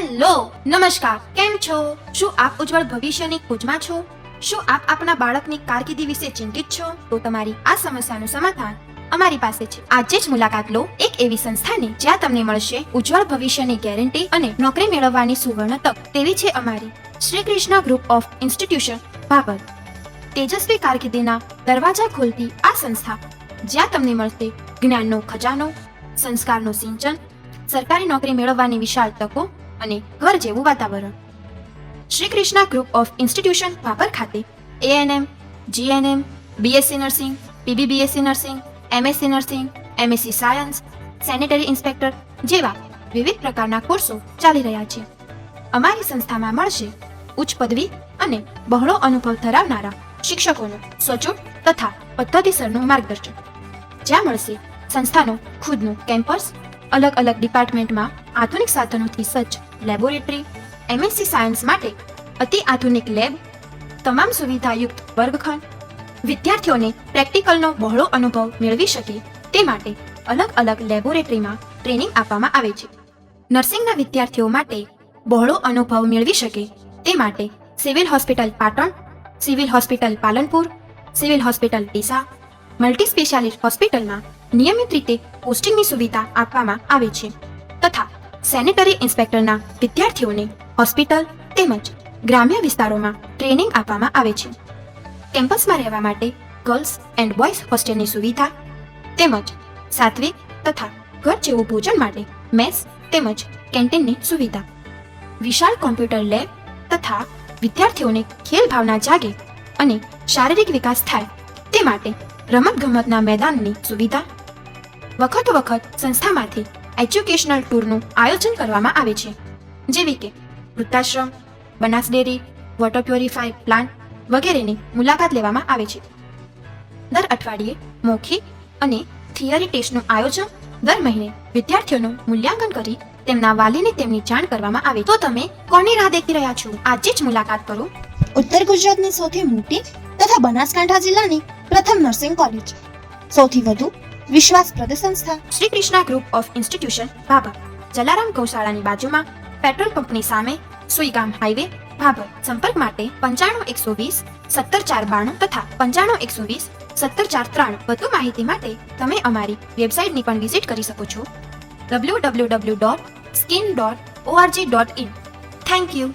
Hello નમસ્કાર, કેમ છો? શું આપ ઉજ્જવળ ભવિષ્યની ખોજમાં છો? શું આપ આપના બાળકની કારકિર્દી વિશે ચિંતિત છો? તો તમારી આ સમસ્યાનું સમાધાન અમારી પાસે છે. આજે જ મુલાકાત લો એક એવી સંસ્થાની જ્યાં તમને મળશે ઉજ્જવળ ભવિષ્યની ગેરંટી અને નોકરી મેળવવાની સુવર્ણ તક. તેવી છે અમારી Shri Krishna group of institution Bhabhar. તેજસ્વી કારકિર્દીના દરવાજા ખોલતી આ સંસ્થા જ્યાં તમને મળશે જ્ઞાનનો ખજાનો, સંસ્કારનું સિંચન, સરકારી નોકરી મેળવવાની વિશાળ તકો અને ઘર જેવું વાતાવરણ. Shri Krishna group of institution Bhabhar ખાતે ANM, GNM, BSc nursing, PBBSc nursing, MSc nursing, MSc science, sanitary inspector જેવા વિવિધ પ્રકારના કોર્સો ચાલી રહ્યા છે. અમારી સંસ્થામાં મળશે ઉચ્ચ પદવી અને બહોળો અનુભવ ધરાવનારા શિક્ષકોનું સચોટ તથા પદ્ધતિસરનું માર્ગદર્શન. જ્યાં મળશે સંસ્થાનો ખુદનું કેમ્પસ, અલગ અલગ ડિપાર્ટમેન્ટમાં આધુનિક સાધનોથી સજ્જ લેબોરેટરી, MSc સાયન્સ માટે અતિ આધુનિક લેબ, તમામ સુવિધાયુક્ત વર્ગખંડ, વિદ્યાર્થીઓને પ્રેક્ટિકલનો બહોળો અનુભવ મેળવી શકે તે માટે અલગ અલગ લેબોરેટરીમાં ટ્રેનિંગ આપવામાં આવે છે. નર્સિંગના વિદ્યાર્થીઓ માટે બહોળો અનુભવ મેળવી શકે તે માટે civil hospital Patan, civil hospital Palanpur, civil hospital Deesa, multi specialist હોસ્પિટલમાં નિયમિત રીતે પોસ્ટિંગની સુવિધા આપવામાં આવે છે તથા સેનેટરી ઇન્સ્પેક્ટરના વિદ્યાર્થીઓને હોસ્પિટલ તેમજ ગ્રામ્ય વિસ્તારોમાં ટ્રેનિંગ આપવામાં આવે છે. કેમ્પસમાં રહેવા માટે ગર્લ્સ એન્ડ બોયઝ હોસ્ટેલની સુવિધા તેમજ સાત્વિક તથા ઘર જેવું ભોજન માટે મેસ તેમજ કેન્ટીનની સુવિધા. વિશાળ કોમ્પ્યુટર લેબ તથા વિદ્યાર્થીઓને ખેલ ભાવના જાગે અને શારીરિક વિકાસ થાય તે માટે રમતગમતના મેદાનની સુવિધા. વખત સંસ્થામાંથી એજ્યુકેશનલ ટૂરનું આયોજન કરવામાં આવે છે, જેવી કે વૃદ્ધાશ્રમ, Banas dairy, water purifier plant વગેરેની મુલાકાત લેવામાં આવે છે. દર અઠવાડિયે મૌખિક અને થિયરી ટેસ્ટનું આયોજન, દર મહિને વિદ્યાર્થીઓનું મૂલ્યાંકન કરી તેમના વાલીને તેમની જાણ કરવામાં આવે. તો તમે કોની રાહ દેખી રહ્યા છો? આજે જ મુલાકાત કરો ઉત્તર ગુજરાતની સૌથી મોટી તથા બનાસકાંઠા જિલ્લાની પ્રથમ નર્સિંગ કોલેજ, સૌથી વધુ વિશ્વાસપ્રદ સંસ્થા Shri Krishna group of institution Bhabhar, Jalaram ગૌશાળાની બાજુમાં, પેટ્રોલ પંપની સામે, સુઈગામ હાઈવે ભાભર. સંપર્ક માટે 95 120 17 492 તથા 95 120 17 4 3. વધુ માહિતી માટે તમે અમારી વેબસાઇટની પણ વિઝિટ કરી શકો છો www.skin.org.in. Thank you.